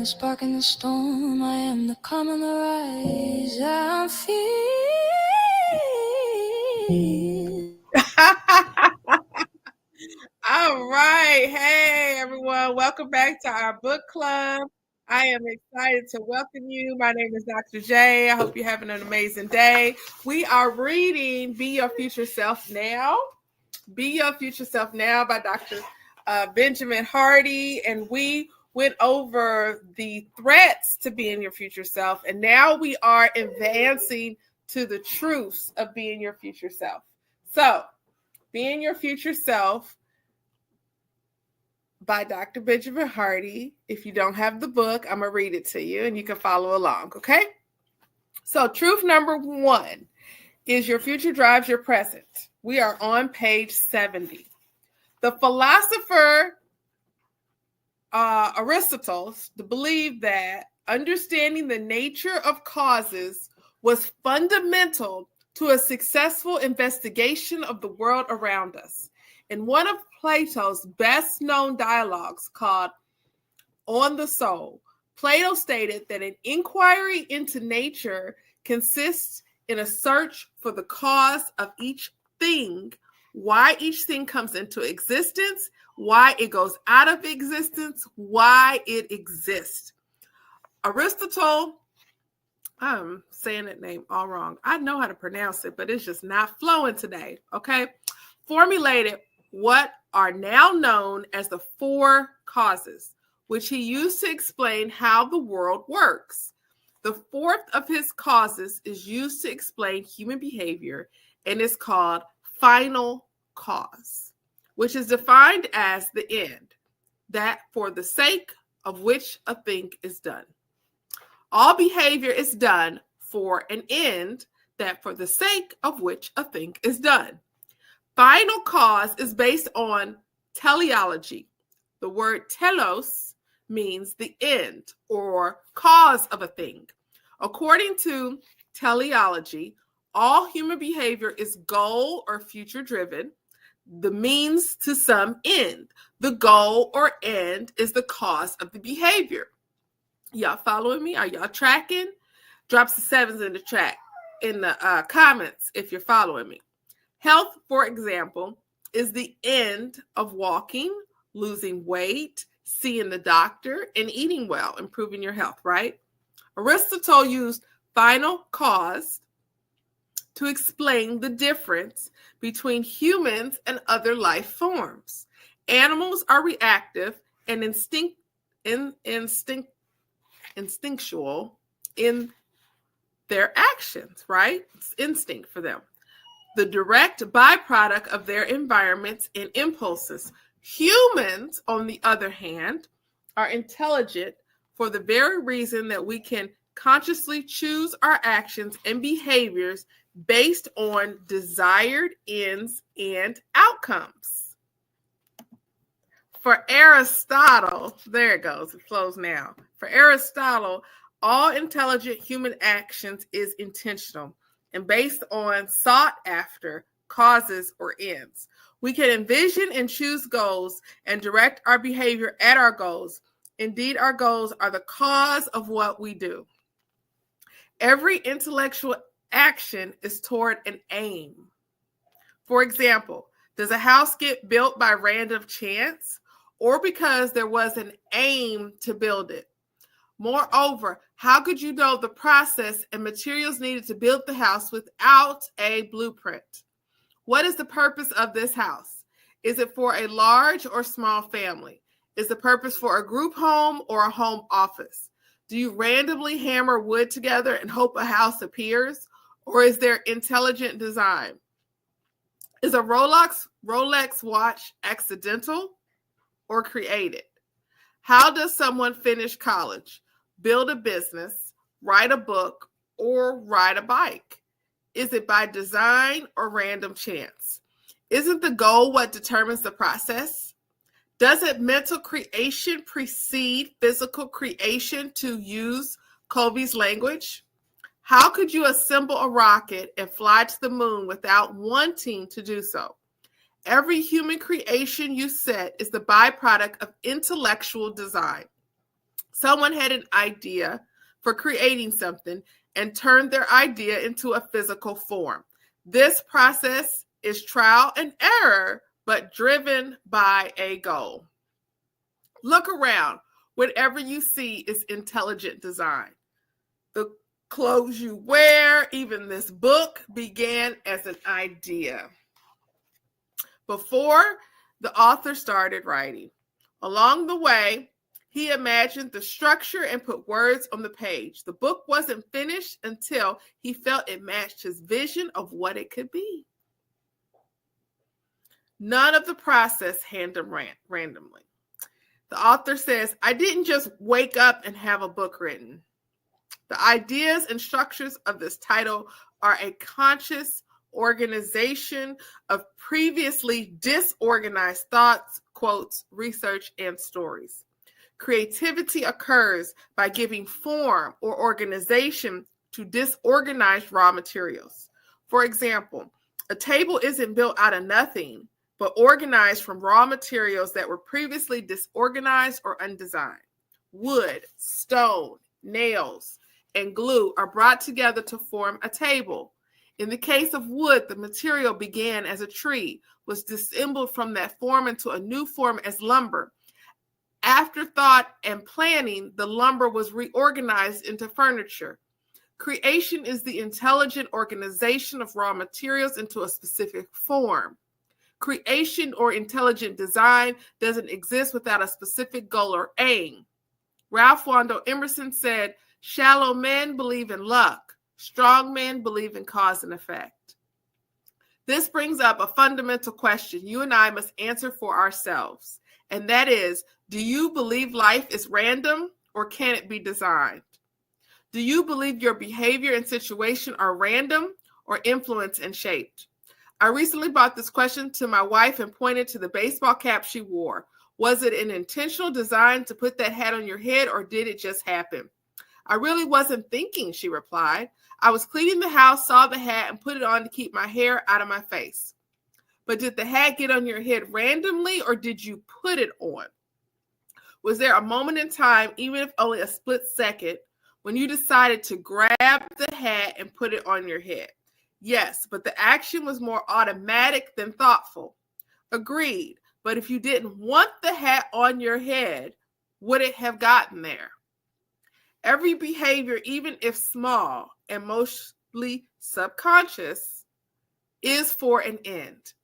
the spark in the storm. I am the calm and the rise. I feel. All right. Hey, everyone. Welcome back to our book club. I am excited to welcome you. My name is Dr. J. I hope you're having an amazing day. We are reading Be Your Future Self Now. Be Your Future Self Now by Dr. Benjamin Hardy. And we went over the threats to being your future self. And now we are advancing to the truths of being your future self. So, Being Your Future Self by Dr. Benjamin Hardy. If you don't have the book, I'm going to read it to you and you can follow along, okay? So, truth number 1 is your future drives your present. We are on page 70. The philosopher Aristotle believed that understanding the nature of causes was fundamental to a successful investigation of the world around us. In one of Plato's best-known dialogues called On the Soul, Plato stated that an inquiry into nature consists in a search for the cause of each thing, why each thing comes into existence, why it goes out of existence, why it exists. Aristotle, I'm saying that name all wrong. I know how to pronounce it, but it's just not flowing today, okay? Formulated what are now known as the 4 causes, which he used to explain how the world works. The 4th of his causes is used to explain human behavior and is called final cause, which is defined as the end, that for the sake of which a thing is done. All behavior is done for an end, that for the sake of which a thing is done. Final cause is based on teleology. The word telos means the end or cause of a thing. According to teleology, all human behavior is goal or future driven, the means to some end. The goal or end is the cause of the behavior. Y'all following me? Are y'all tracking? Drop some 7s in the chat in the comments if you're following me. Health, for example, is the end of walking, losing weight, seeing the doctor, and eating well, improving your health, right? Aristotle used final cause to explain the difference between humans and other life forms. Animals are reactive and instinctual in their actions, right? It's instinct for them. The direct byproduct of their environments and impulses. Humans, on the other hand, are intelligent for the very reason that we can consciously choose our actions and behaviors based on desired ends and outcomes. For Aristotle, there it goes, it flows now. For Aristotle, all intelligent human actions is intentional and based on sought after causes or ends. We can envision and choose goals and direct our behavior at our goals. Indeed, our goals are the cause of what we do. Every intellectual action is toward an aim. For example, does a house get built by random chance or because there was an aim to build it? Moreover, how could you know the process and materials needed to build the house without a blueprint? What is the purpose of this house? Is it for a large or small family? Is the purpose for a group home or a home office? Do you randomly hammer wood together and hope a house appears? Or is there intelligent design? Is a Rolex watch accidental or created? How does someone finish college, build a business, write a book, or ride a bike? Is it by design or random chance? Isn't the goal what determines the process? Doesn't mental creation precede physical creation, to use Colby's language? How could you assemble a rocket and fly to the moon without wanting to do so? Every human creation you set is the byproduct of intellectual design. Someone had an idea for creating something and turned their idea into a physical form. This process is trial and error, but driven by a goal. Look around. Whatever you see is intelligent design. The clothes you wear, even this book, began as an idea before the author started writing. Along the way, he imagined the structure and put words on the page. The book wasn't finished until he felt it matched his vision of what it could be. None of the process happened randomly. The author says, I didn't just wake up and have a book written. The ideas and structures of this title are a conscious organization of previously disorganized thoughts, quotes, research, and stories. Creativity occurs by giving form or organization to disorganized raw materials. For example, a table isn't built out of nothing, but organized from raw materials that were previously disorganized or undesigned. Wood, stone, nails, and glue are brought together to form a table. In the case of wood, the material began as a tree, was disassembled from that form into a new form as lumber. After thought and planning, the lumber was reorganized into furniture. Creation is the intelligent organization of raw materials into a specific form. Creation or intelligent design doesn't exist without a specific goal or aim. Ralph Waldo Emerson said, "Shallow men believe in luck. Strong men believe in cause and effect." This brings up a fundamental question you and I must answer for ourselves, and that is, do you believe life is random or can it be designed? Do you believe your behavior and situation are random or influenced and shaped? I recently brought this question to my wife and pointed to the baseball cap she wore. Was it an intentional design to put that hat on your head, or did it just happen? I really wasn't thinking, she replied. I was cleaning the house, saw the hat, and put it on to keep my hair out of my face. But did the hat get on your head randomly, or did you put it on? Was there a moment in time, even if only a split second, when you decided to grab the hat and put it on your head? Yes, but the action was more automatic than thoughtful. Agreed, but if you didn't want the hat on your head, would it have gotten there? Every behavior, even if small and mostly subconscious, is for an end.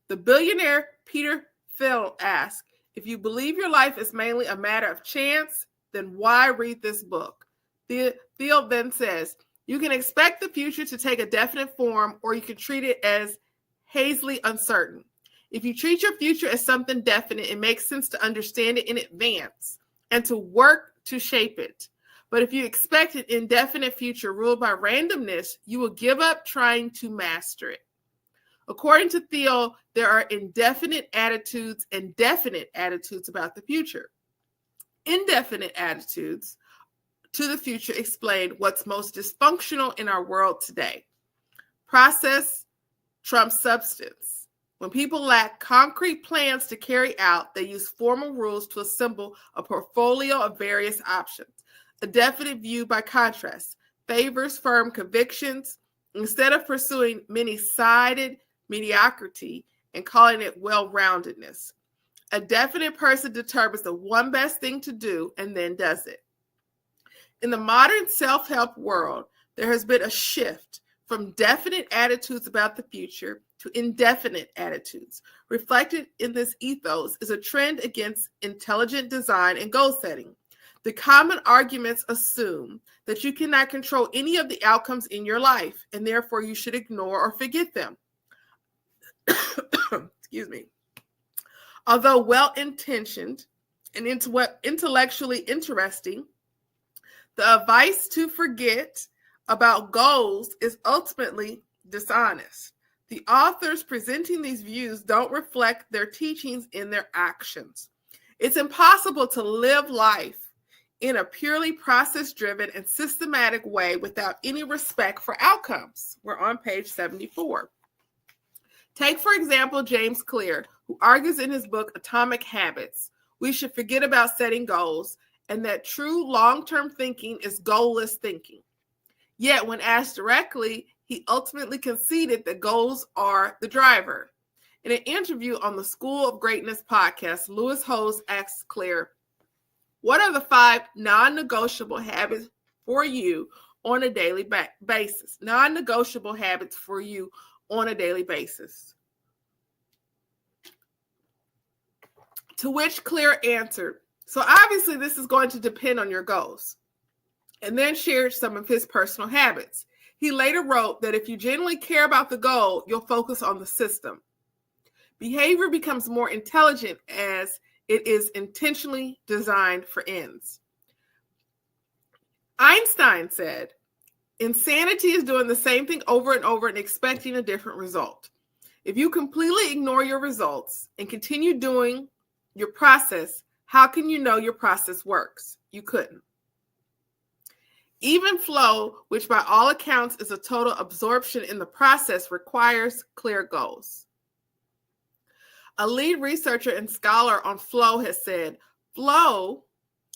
The billionaire Peter Thiel asked, if you believe your life is mainly a matter of chance, then why read this book? Thiel then says, you can expect the future to take a definite form, or you can treat it as hazily uncertain. If you treat your future as something definite, it makes sense to understand it in advance and to work to shape it. But if you expect an indefinite future ruled by randomness, you will give up trying to master it. According to Thiel, there are indefinite attitudes and definite attitudes about the future. Indefinite attitudes to the future explain what's most dysfunctional in our world today. Process trumps substance. When people lack concrete plans to carry out, they use formal rules to assemble a portfolio of various options. A definite view, by contrast, favors firm convictions instead of pursuing many-sided mediocrity and calling it well-roundedness. A definite person determines the one best thing to do and then does it. In the modern self-help world, there has been a shift from definite attitudes about the future to indefinite attitudes. Reflected in this ethos is a trend against intelligent design and goal setting. The common arguments assume that you cannot control any of the outcomes in your life, and therefore you should ignore or forget them. Excuse me. Although well-intentioned and intellectually interesting, the advice to forget about goals is ultimately dishonest. The authors presenting these views don't reflect their teachings in their actions. It's impossible to live life in a purely process-driven and systematic way without any respect for outcomes. We're on page 74. Take, for example, James Clear, who argues in his book, Atomic Habits, we should forget about setting goals and that true long-term thinking is goalless thinking. Yet, when asked directly, he ultimately conceded that goals are the driver. In an interview on the School of Greatness podcast, Lewis Howes asks Claire, what are the 5 non-negotiable habits for you on a daily basis? Non-negotiable habits for you on a daily basis. To which Claire answered, so obviously this is going to depend on your goals, and then shared some of his personal habits. He later wrote that if you genuinely care about the goal, you'll focus on the system. Behavior becomes more intelligent as it is intentionally designed for ends. Einstein said, insanity is doing the same thing over and over and expecting a different result. If you completely ignore your results and continue doing your process, how can you know your process works? You couldn't. Even flow, which by all accounts is a total absorption in the process, requires clear goals. A lead researcher and scholar on flow has said, flow,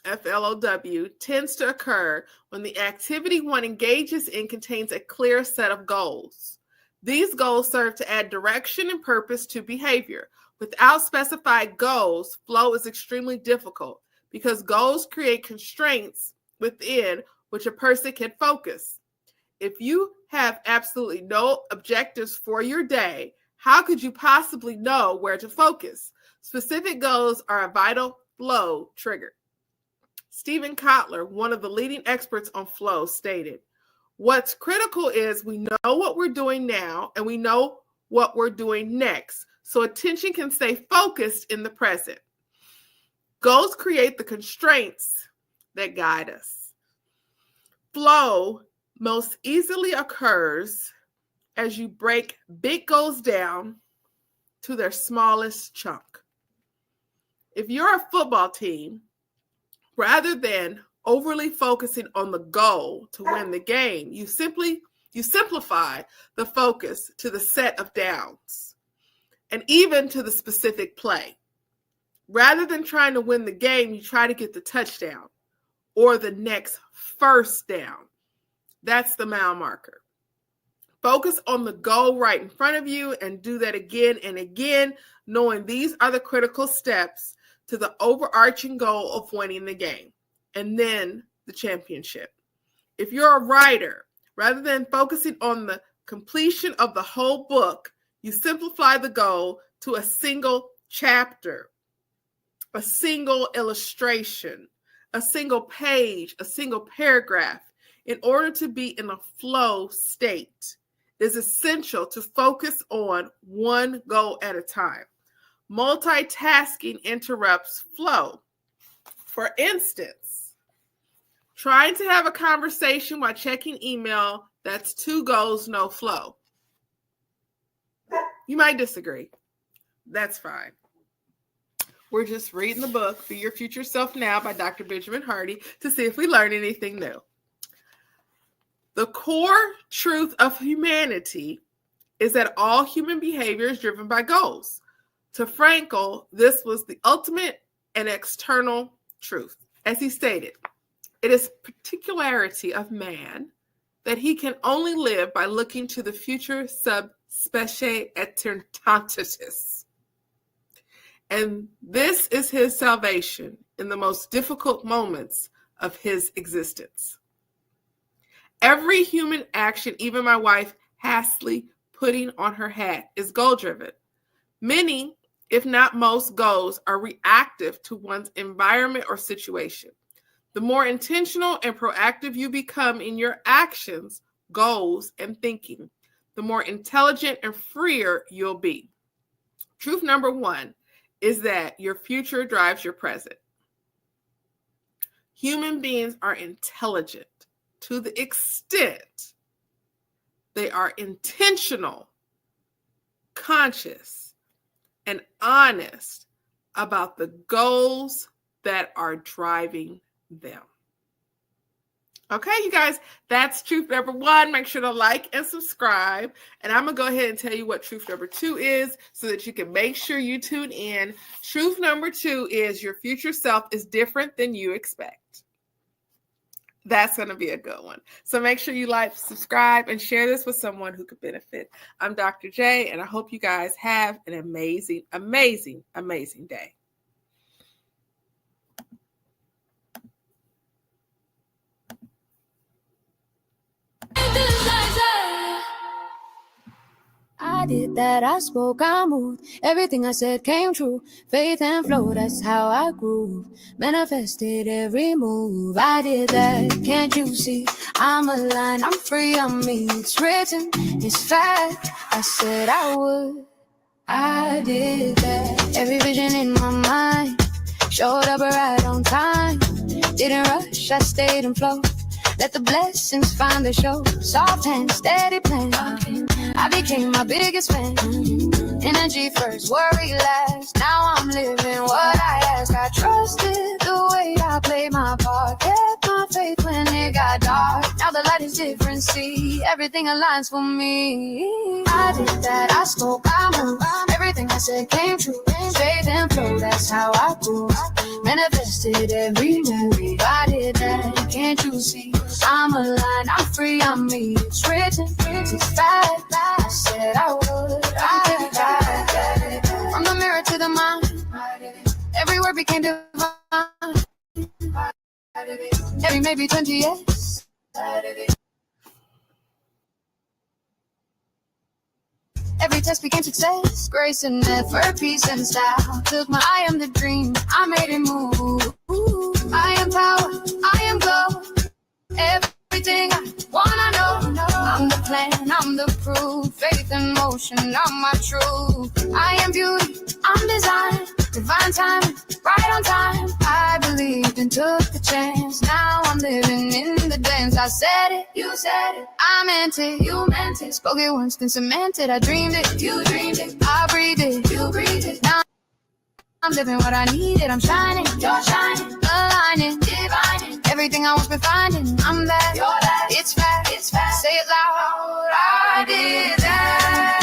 F-L-O-W, tends to occur when the activity one engages in contains a clear set of goals. These goals serve to add direction and purpose to behavior. Without specified goals, flow is extremely difficult because goals create constraints within which a person can focus. If you have absolutely no objectives for your day, how could you possibly know where to focus? Specific goals are a vital flow trigger. Stephen Kotler, one of the leading experts on flow, stated, what's critical is we know what we're doing now and we know what we're doing next, so attention can stay focused in the present. Goals create the constraints that guide us. Flow most easily occurs as you break big goals down to their smallest chunk. If you're a football team, rather than overly focusing on the goal to win the game, you simplify the focus to the set of downs and even to the specific play. Rather than trying to win the game, you try to get the touchdown or the next first down. That's the mile marker. Focus on the goal right in front of you and do that again and again, knowing these are the critical steps to the overarching goal of winning the game and then the championship. If you're a writer, rather than focusing on the completion of the whole book, you simplify the goal to a single chapter, a single illustration, a single page, a single paragraph. In order to be in a flow state, it is essential to focus on one goal at a time. Multitasking interrupts flow. For instance, trying to have a conversation while checking email, that's 2 goals, no flow. You might disagree. That's fine. We're just reading the book, Be Your Future Self Now by Dr. Benjamin Hardy, to see if we learn anything new. The core truth of humanity is that all human behavior is driven by goals. To Frankl, this was the ultimate and external truth. As he stated, it is particularity of man that he can only live by looking to the future sub specie aeternitatis. And this is his salvation in the most difficult moments of his existence. Every human action, even my wife hastily putting on her hat, is goal-driven. Many, if not most, goals are reactive to one's environment or situation. The more intentional and proactive you become in your actions, goals, and thinking, the more intelligent and freer you'll be. Truth number 1 is that your future drives your present. Human beings are intelligent to the extent they are intentional, conscious, and honest about the goals that are driving them. Okay, you guys, that's truth number 1. Make sure to like and subscribe. And I'm going to go ahead and tell you what truth number 2 is so that you can make sure you tune in. Truth number 2 is your future self is different than you expect. That's going to be a good one. So make sure you like, subscribe, and share this with someone who could benefit. I'm Dr. J, and I hope you guys have an amazing, amazing, amazing day. I did that, I spoke, I moved. Everything I said came true. Faith and flow, that's how I grew. Manifested every move. I did that, can't you see? I'm aligned, I'm free, I'm me. It's written, it's fact. I said I would. I did that. Every vision in my mind showed up right on time. Didn't rush, I stayed in flow. Let the blessings find the show. Soft and steady plan. I became my biggest fan. Energy first, worry last. Now I'm living what I ask. I trusted the way I played my part. Kept my faith when it got dark. Now the light is different, see. Everything aligns for me. I did that, I spoke, I moved. Everything I said came true. Faith and flow, that's how I grew. Manifested every move. I did that, can't you see? I'm aligned, I'm free, I'm me. It's written, it's fact. I said I would. I did that. From the mirror to the mind, every word became divine. Every maybe 20 yes. Every test became success. Grace and effort, peace and style. Took my I am the dream, I made it move. I am power, I am glow. Everything I wanna know. I'm the plan, I'm the proof. Faith in motion, I'm my truth. I am beauty, I'm design. Divine timing, right on time. I believed and took the chance. Now I'm living in the dance. I said it, you said it. I meant it, you meant it. Spoke it once, then cemented. I dreamed it, you dreamed it. I breathed it, you breathed it. Now I'm living what I needed. I'm shining, you're shining. Aligning, divining. Everything I once been finding. I'm that, you're that. It's fact, it's fact. Say it loud. I did that.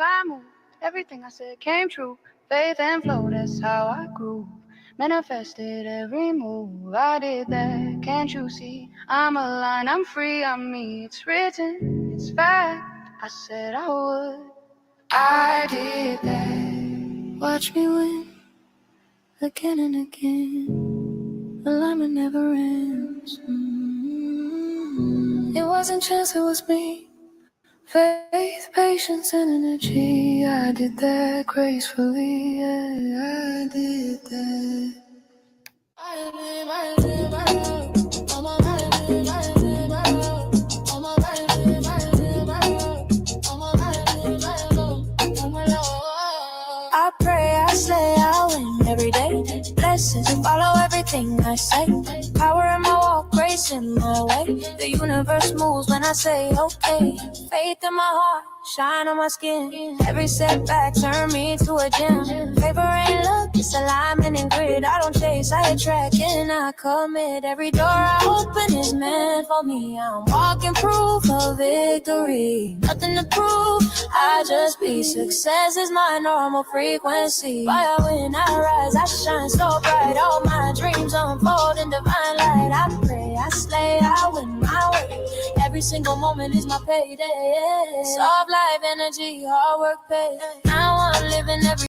I moved. Everything I said came true. Faith and flow, that's how I grew. Manifested every move. I did that, can't you see? I'm aligned, I'm free, I'm me. It's written, it's fact. I said I would. I did that. Watch me win again and again. Alignment never ends. It wasn't chance, it was me. Faith, patience, and energy. I did that gracefully. Yeah, I did that. I pray, I slay, I win every day. Blessings follow everything I say. Power in my walk, grace in my way. The universe moves when I say okay. Faith in my heart, shine on my skin. Every setback turn me to a gem. Favor ain't luck, it's alignment and grit. I don't chase, I attract and I commit. Every door I open is meant for me. I'm walking proof of victory. Nothing to prove, I just be. Success is my normal frequency. Why I win, I rise, I shine so bright. All my dreams unfold in divine light. I pray, I slay, I win my way. Every single moment is my payday. Soft life energy, hard work pay. Now I'm living every